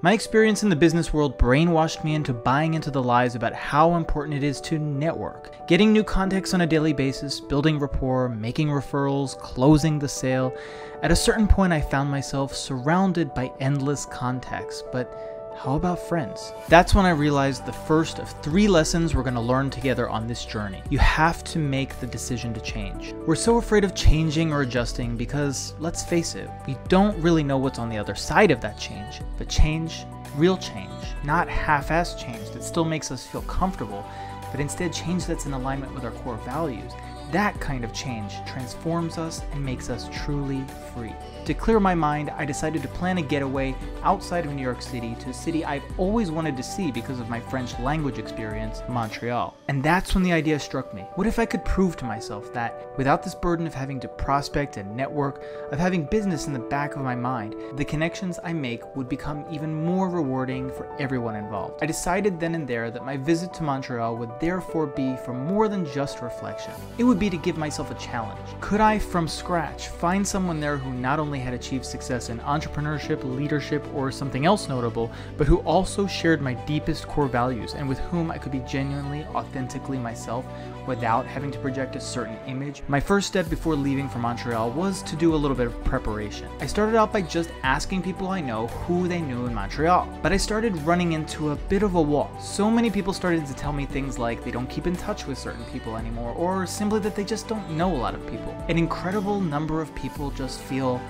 My experience in the business world brainwashed me into buying into the lies about how important it is to network. Getting new contacts on a daily basis, building rapport, making referrals, closing the sale. At a certain point I found myself surrounded by endless contacts, but how about friends? That's when I realized the first of 3 lessons we're going to learn together on this journey. You have to make the decision to change. We're so afraid of changing or adjusting because, let's face it, we don't really know what's on the other side of that change. But change, real change, not half-assed change that still makes us feel comfortable, but instead change that's in alignment with our core values. That kind of change transforms us and makes us truly free. To clear my mind, I decided to plan a getaway outside of New York City to a city I've always wanted to see because of my French language experience, Montreal. And that's when the idea struck me. What if I could prove to myself that, without this burden of having to prospect and network, of having business in the back of my mind, the connections I make would become even more rewarding for everyone involved. I decided then and there that my visit to Montreal would therefore be for more than just reflection. It would be to give myself a challenge. Could I, from scratch, find someone there who not only had achieved success in entrepreneurship, leadership, or something else notable, but who also shared my deepest core values and with whom I could be genuinely, authentically myself without having to project a certain image? My first step before leaving for Montreal was to do a little bit of preparation. I started out by just asking people I know who they knew in Montreal, but I started running into a bit of a wall. So many people started to tell me things like they don't keep in touch with certain people anymore, or simply that they just don't know a lot of people. An incredible number of people just feel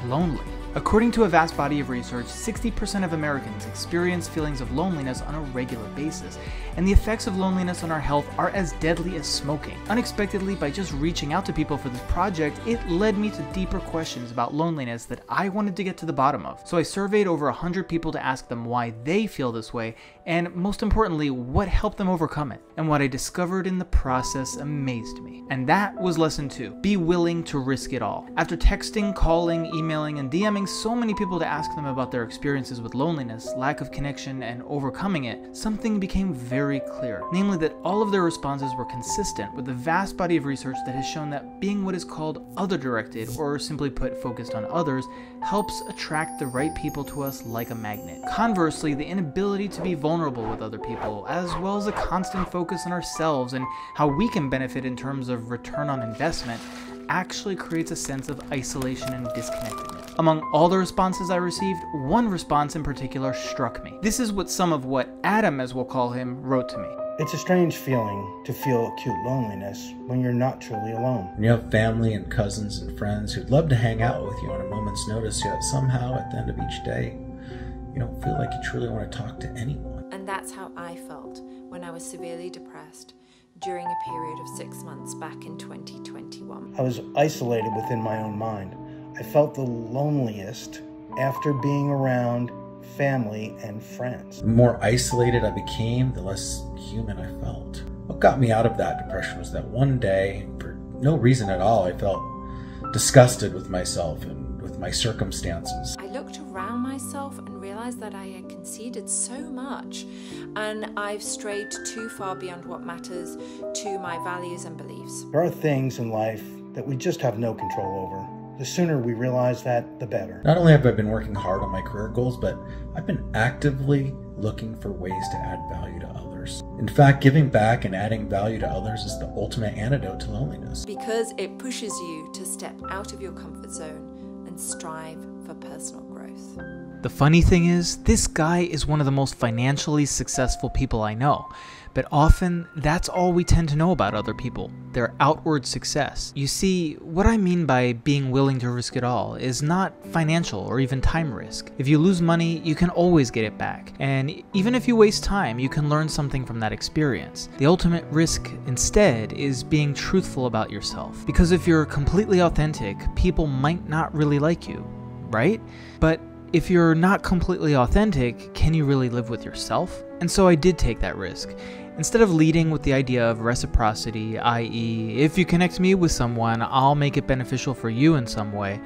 lonely. According to a vast body of research, 60% of Americans experience feelings of loneliness on a regular basis, and the effects of loneliness on our health are as deadly as smoking. Unexpectedly, by just reaching out to people for this project, it led me to deeper questions about loneliness that I wanted to get to the bottom of. So I surveyed over 100 people to ask them why they feel this way, and most importantly, what helped them overcome it. And what I discovered in the process amazed me. And that was lesson 2. Be willing to risk it all. After texting, calling, emailing, and DMing so many people to ask them about their experiences with loneliness, lack of connection, and overcoming it, something became very clear. Namely that all of their responses were consistent with the vast body of research that has shown that being what is called other-directed, or simply put, focused on others, helps attract the right people to us like a magnet. Conversely, the inability to be vulnerable with other people, as well as a constant focus on ourselves and how we can benefit in terms of return on investment, actually creates a sense of isolation and disconnectedness. Among all the responses I received, one response in particular struck me. This is what some of what Adam, as we'll call him, wrote to me. It's a strange feeling to feel acute loneliness when you're not truly alone. When you have family and cousins and friends who'd love to hang out with you on a moment's notice, yet somehow at the end of each day, you don't feel like you truly want to talk to anyone. And that's how I felt when I was severely depressed during a period of 6 months back in 2021. I was isolated within my own mind. I felt the loneliest after being around family and friends. The more isolated I became, the less human I felt. What got me out of that depression was that one day, for no reason at all, I felt disgusted with myself and with my circumstances. I looked around myself and realized that I had conceded so much, and I've strayed too far beyond what matters to my values and beliefs. There are things in life that we just have no control over. The sooner we realize that, the better. Not only have I been working hard on my career goals, but I've been actively looking for ways to add value to others. In fact, giving back and adding value to others is the ultimate antidote to loneliness. Because it pushes you to step out of your comfort zone and strive for personal growth. The funny thing is, this guy is one of the most financially successful people I know. But often, that's all we tend to know about other people, their outward success. You see, what I mean by being willing to risk it all is not financial or even time risk. If you lose money, you can always get it back. And even if you waste time, you can learn something from that experience. The ultimate risk, instead, is being truthful about yourself. Because if you're completely authentic, people might not really like you, right? But if you're not completely authentic, can you really live with yourself? And so I did take that risk. Instead of leading with the idea of reciprocity, i.e., if you connect me with someone, I'll make it beneficial for you in some way,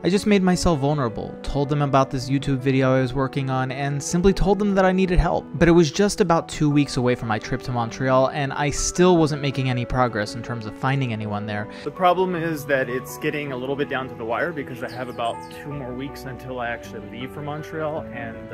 I just made myself vulnerable, told them about this YouTube video I was working on, and simply told them that I needed help. But it was just about 2 weeks away from my trip to Montreal, and I still wasn't making any progress in terms of finding anyone there. The problem is that it's getting a little bit down to the wire because I have about 2 more weeks until I actually leave for Montreal, and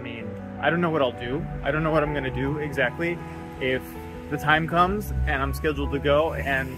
mean, I don't know what I'll do. I don't know what I'm gonna do exactly if the time comes and I'm scheduled to go and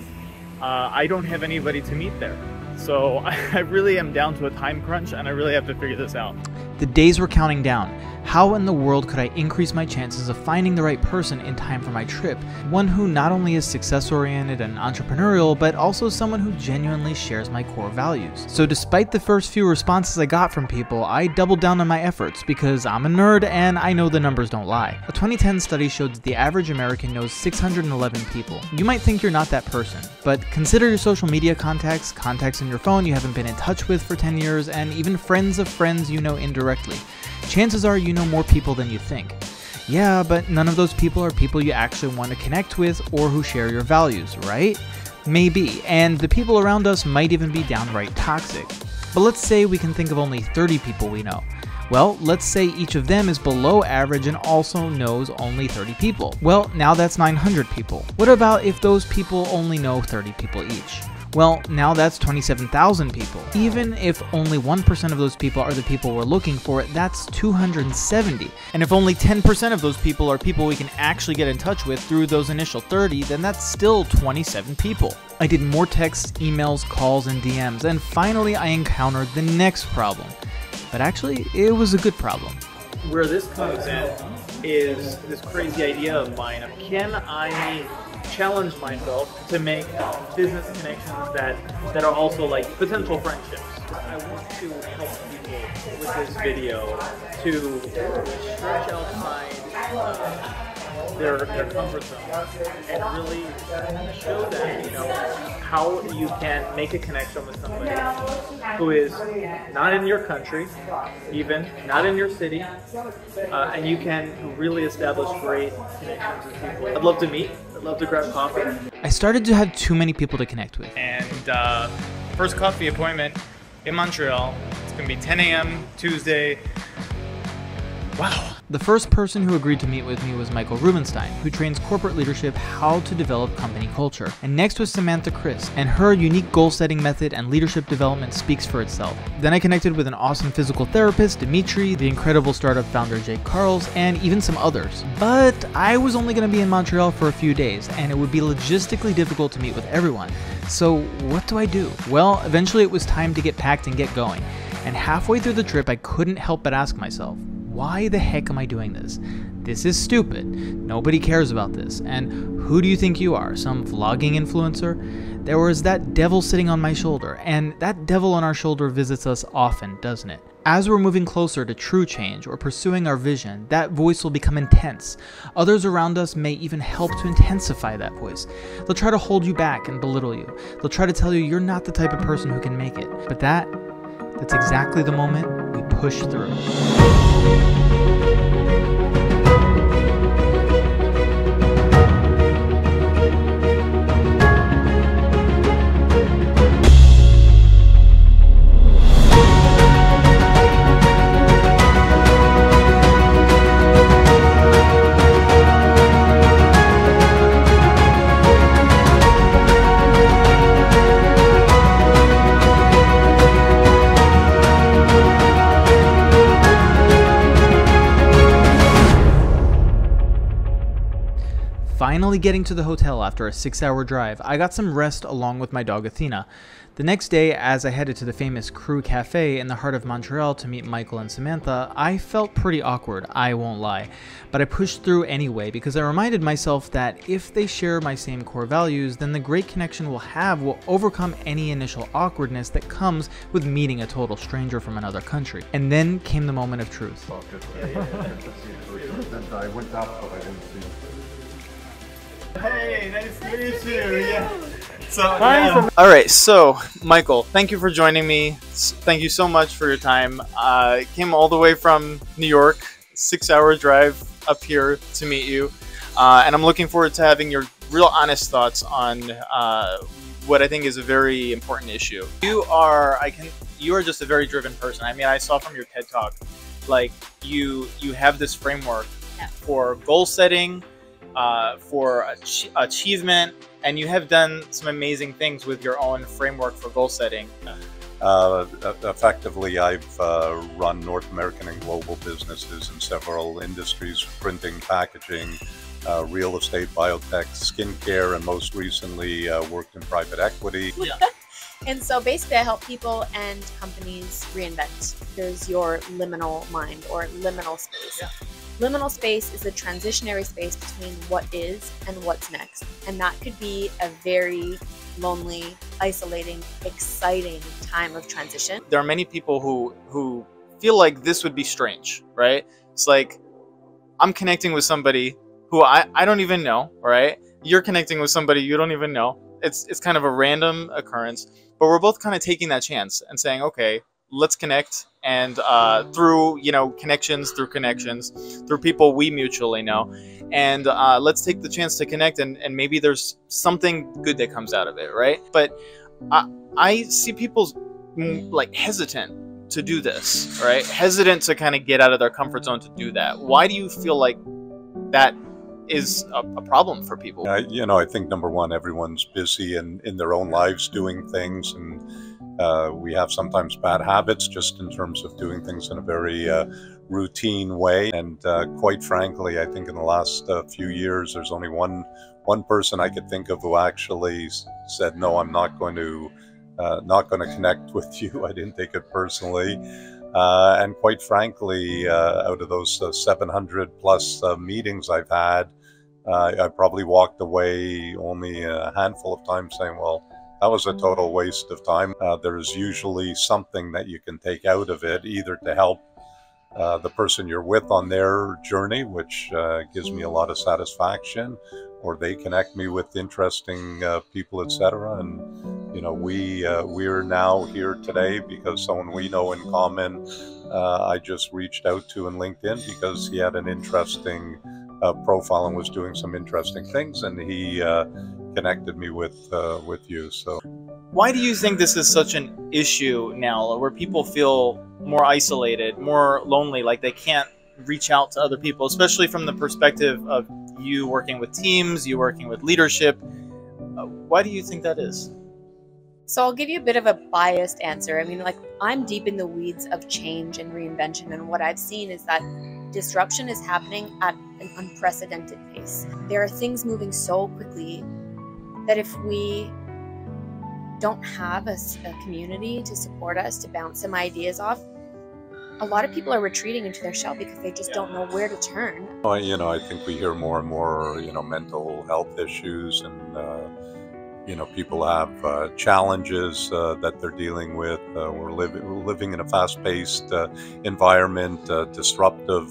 I don't have anybody to meet there. So I really am down to a time crunch and I really have to figure this out. The days were counting down. How in the world could I increase my chances of finding the right person in time for my trip? One who not only is success-oriented and entrepreneurial, but also someone who genuinely shares my core values. So despite the first few responses I got from people, I doubled down on my efforts because I'm a nerd and I know the numbers don't lie. A 2010 study showed that the average American knows 611 people. You might think you're not that person, but consider your social media contacts, contacts in your phone you haven't been in touch with for 10 years, and even friends of friends you know indirectly. Chances are you know more people than you think. Yeah, but none of those people are people you actually want to connect with or who share your values, right? Maybe, and the people around us might even be downright toxic. But let's say we can think of only 30 people we know. Well, let's say each of them is below average and also knows only 30 people. Well, now that's 900 people. What about if those people only know 30 people each? Well, now that's 27,000 people. Even if only 1% of those people are the people we're looking for, that's 270. And if only 10% of those people are people we can actually get in touch with through those initial 30, then that's still 27 people. I did more texts, emails, calls, and DMs, and finally I encountered the next problem. But actually, it was a good problem. Where this comes in is this crazy idea of mine of can I challenge myself to make business connections that are also like potential friendships. I want to help people with this video to stretch outside their comfort zone and really show them, you know, how you can make a connection with somebody who is not in your country, even not in your city, and you can really establish great connections with people. I'd love to meet. I'd love to grab coffee. I started to have too many people to connect with. And first coffee appointment in Montreal. It's gonna be 10 a.m. Tuesday. Wow. The first person who agreed to meet with me was Michael Rubenstein, who trains corporate leadership how to develop company culture. And next was Samantha Chris, and her unique goal-setting method and leadership development speaks for itself. Then I connected with an awesome physical therapist, Dimitri, the incredible startup founder Jake Carls, and even some others. But I was only going to be in Montreal for a few days, and it would be logistically difficult to meet with everyone. So what do I do? Well, eventually it was time to get packed and get going. And halfway through the trip, I couldn't help but ask myself, why the heck am I doing this? This is stupid. Nobody cares about this. And who do you think you are? Some vlogging influencer? There was that devil sitting on my shoulder, and that devil on our shoulder visits us often, doesn't it? As we're moving closer to true change or pursuing our vision, that voice will become intense. Others around us may even help to intensify that voice. They'll try to hold you back and belittle you. They'll try to tell you you're not the type of person who can make it. But that's exactly the moment we push through. Finally getting to the hotel after a 6-hour drive, I got some rest along with my dog Athena. The next day, as I headed to the famous Crew Cafe in the heart of Montreal to meet Michael and Samantha, I felt pretty awkward, I won't lie. But I pushed through anyway because I reminded myself that if they share my same core values, then the great connection we'll have will overcome any initial awkwardness that comes with meeting a total stranger from another country. And then came the moment of truth. I went up, but I didn't see you. Hey, nice to meet you. Yeah. So, all right. So, Michael, thank you for joining me. Thank you so much for your time. Came all the way from New York, 6-hour drive up here to meet you, and I'm looking forward to having your real honest thoughts on what I think is a very important issue. You are just a very driven person. I mean, I saw from your TED Talk, like you have this framework for goal setting. For achievement, and you have done some amazing things with your own framework for goal setting. Effectively, I've run North American and global businesses in several industries: printing, packaging, real estate, biotech, skincare, and most recently worked in private equity. And so basically I help people and companies reinvent. There's your liminal mind or liminal space. Liminal space is the transitionary space between what is and what's next. And that could be a very lonely, isolating, exciting time of transition. There are many people who feel like this would be strange, right? It's like, I'm connecting with somebody who I don't even know, right? You're connecting with somebody you don't even know. It's kind of a random occurrence, but we're both kind of taking that chance and saying, okay, let's connect. And through, connections, through people we mutually know. And let's take the chance to connect, and maybe there's something good that comes out of it, right? But I see people like hesitant to do this, right? Hesitant to kind of get out of their comfort zone to do that. Why do you feel like that is a problem for people? I think number one, everyone's busy in their own lives doing things, and we have sometimes bad habits just in terms of doing things in a very routine way. And quite frankly, I think in the last few years, there's only one person I could think of who actually said, no, I'm not going to connect with you. I didn't take it personally. And quite frankly, out of those 700 plus meetings I've had, I probably walked away only a handful of times saying, well, that was a total waste of time. There's usually something that you can take out of it, either to help the person you're with on their journey, which gives me a lot of satisfaction, or they connect me with interesting people, etc. And we're now here today because someone we know in common I just reached out to in LinkedIn because he had an interesting profile and was doing some interesting things, and he connected me with you. So why do you think this is such an issue now, where people feel more isolated, more lonely, like they can't reach out to other people, especially from the perspective of you working with teams, you working with leadership? Why do you think that is? So I'll give you a bit of a biased answer. I mean, like, I'm deep in the weeds of change and reinvention, and what I've seen is that disruption is happening at an unprecedented pace. There are things moving so quickly that if we don't have a community to support us, to bounce some ideas off, a lot of people are retreating into their shell because they just don't know where to turn. I think we hear more and more, mental health issues, and people have challenges that they're dealing with. We're living in a fast-paced environment, disruptive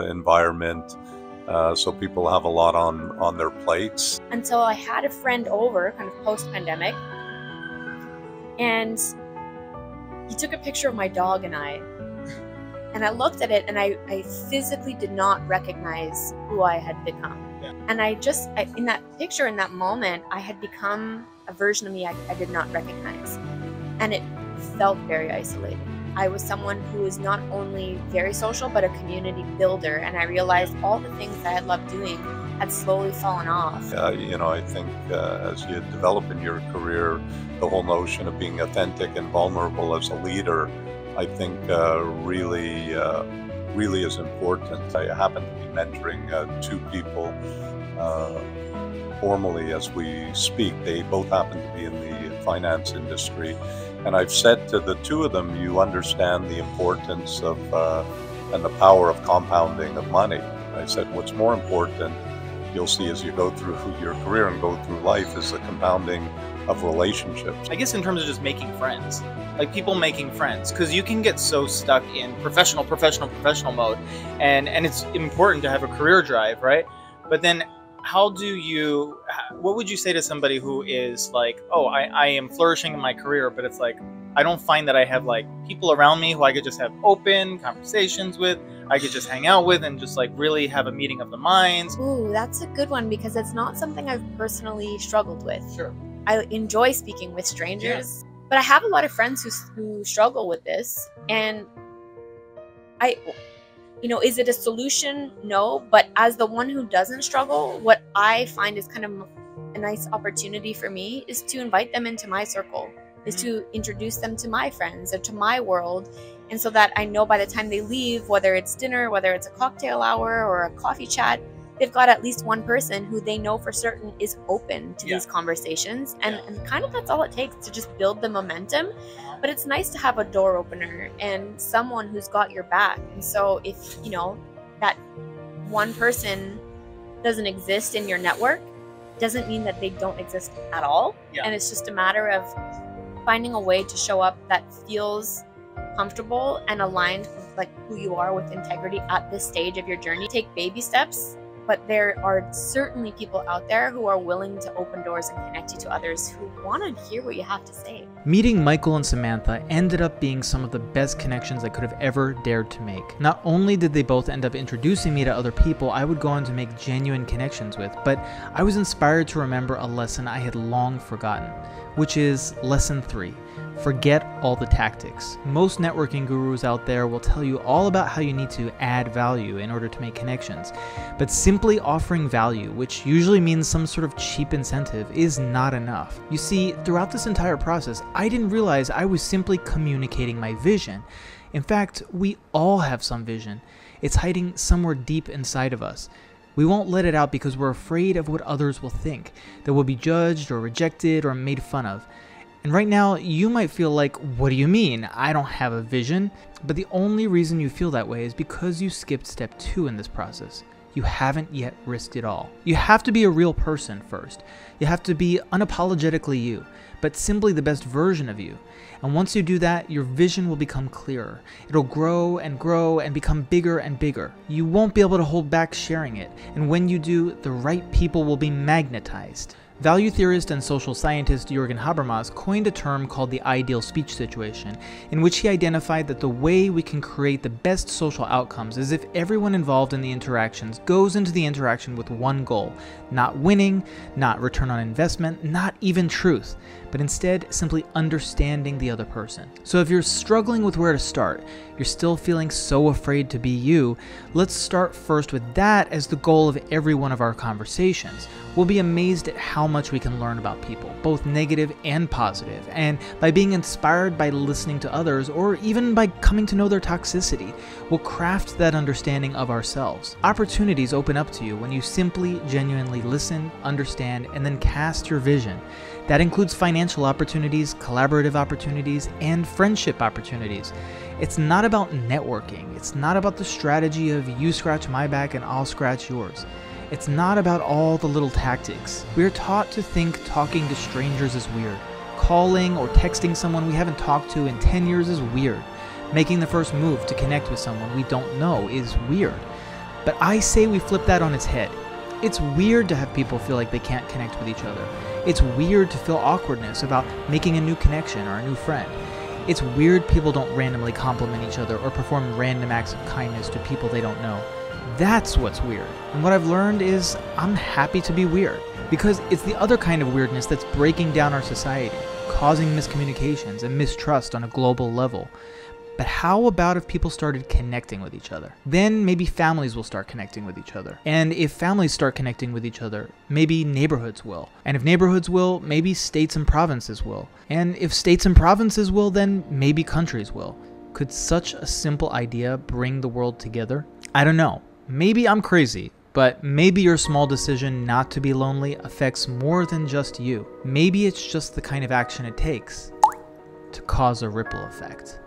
environment. So people have a lot on their plates. And so I had a friend over, kind of post-pandemic, and he took a picture of my dog and I looked at it, and I physically did not recognize who I had become. And in that picture, in that moment, I had become a version of me I did not recognize. And it felt very isolating. I was someone who is not only very social, but a community builder. And I realized all the things I had loved doing had slowly fallen off. I think as you develop in your career, the whole notion of being authentic and vulnerable as a leader, I think really is important. I happen to be mentoring two people formally as we speak. They both happen to be in the finance industry. And I've said to the two of them, you understand the importance of and the power of compounding of money. I said, what's more important, you'll see as you go through your career and go through life, is the compounding of relationships. I guess in terms of just making friends, like people making friends, because you can get so stuck in professional mode, and it's important to have a career drive, right? But then what would you say to somebody who is like, oh, I am flourishing in my career, but it's like, I don't find that I have like people around me who I could just have open conversations with, I could just hang out with and just like really have a meeting of the minds? Ooh, that's a good one, because it's not something I've personally struggled with. Sure. I enjoy speaking with strangers, but I have a lot of friends who struggle with this. And is it a solution? No. But as the one who doesn't struggle, what I find is kind of a nice opportunity for me is to invite them into my circle is to introduce them to my friends or to my world. And so that I know by the time they leave, whether it's dinner, whether it's a cocktail hour or a coffee chat, they've got at least one person who they know for certain is open to these conversations. And kind of that's all it takes to just build the momentum. But it's nice to have a door opener and someone who's got your back. And so if, you know, that one person doesn't exist in your network, doesn't mean that they don't exist at all. And it's just a matter of finding a way to show up that feels comfortable and aligned with like who you are with integrity at this stage of your journey. Take baby steps, but there are certainly people out there who are willing to open doors and connect you to others who want to hear what you have to say. Meeting Michael and Samantha ended up being some of the best connections I could have ever dared to make. Not only did they both end up introducing me to other people I would go on to make genuine connections with, but I was inspired to remember a lesson I had long forgotten, which is lesson 3. Forget all the tactics. Most networking gurus out there will tell you all about how you need to add value in order to make connections, but simply offering value, which usually means some sort of cheap incentive, is not enough. You see, throughout this entire process, I didn't realize I was simply communicating my vision. In fact, we all have some vision. It's hiding somewhere deep inside of us. We won't let it out because we're afraid of what others will think, that we'll be judged or rejected or made fun of. And right now, you might feel like, what do you mean? I don't have a vision. But the only reason you feel that way is because you skipped step 2 in this process. You haven't yet risked it all. You have to be a real person first. You have to be unapologetically you, but simply the best version of you. And once you do that, your vision will become clearer. It'll grow and become bigger and bigger. You won't be able to hold back sharing it. And when you do, the right people will be magnetized. Value theorist and social scientist Jürgen Habermas coined a term called the ideal speech situation, in which he identified that the way we can create the best social outcomes is if everyone involved in the interactions goes into the interaction with one goal, not winning, not return on investment, not even truth, but instead simply understanding the other person. So if you're struggling with where to start, you're still feeling so afraid to be you, let's start first with that as the goal of every one of our conversations. We'll be amazed at how much we can learn about people, both negative and positive, and by being inspired by listening to others or even by coming to know their toxicity, we'll craft that understanding of ourselves. Opportunities open up to you when you simply, genuinely listen, understand, and then cast your vision. That includes financial opportunities, collaborative opportunities, and friendship opportunities. It's not about networking. It's not about the strategy of you scratch my back and I'll scratch yours. It's not about all the little tactics. We are taught to think talking to strangers is weird. Calling or texting someone we haven't talked to in 10 years is weird. Making the first move to connect with someone we don't know is weird. But I say we flip that on its head. It's weird to have people feel like they can't connect with each other. It's weird to feel awkwardness about making a new connection or a new friend. It's weird people don't randomly compliment each other or perform random acts of kindness to people they don't know. That's what's weird. And what I've learned is I'm happy to be weird, because it's the other kind of weirdness that's breaking down our society, causing miscommunications and mistrust on a global level. But how about if people started connecting with each other? Then maybe families will start connecting with each other. And if families start connecting with each other, maybe neighborhoods will. And if neighborhoods will, maybe states and provinces will. And if states and provinces will, then maybe countries will. Could such a simple idea bring the world together? I don't know. Maybe I'm crazy, but maybe your small decision not to be lonely affects more than just you. Maybe it's just the kind of action it takes to cause a ripple effect.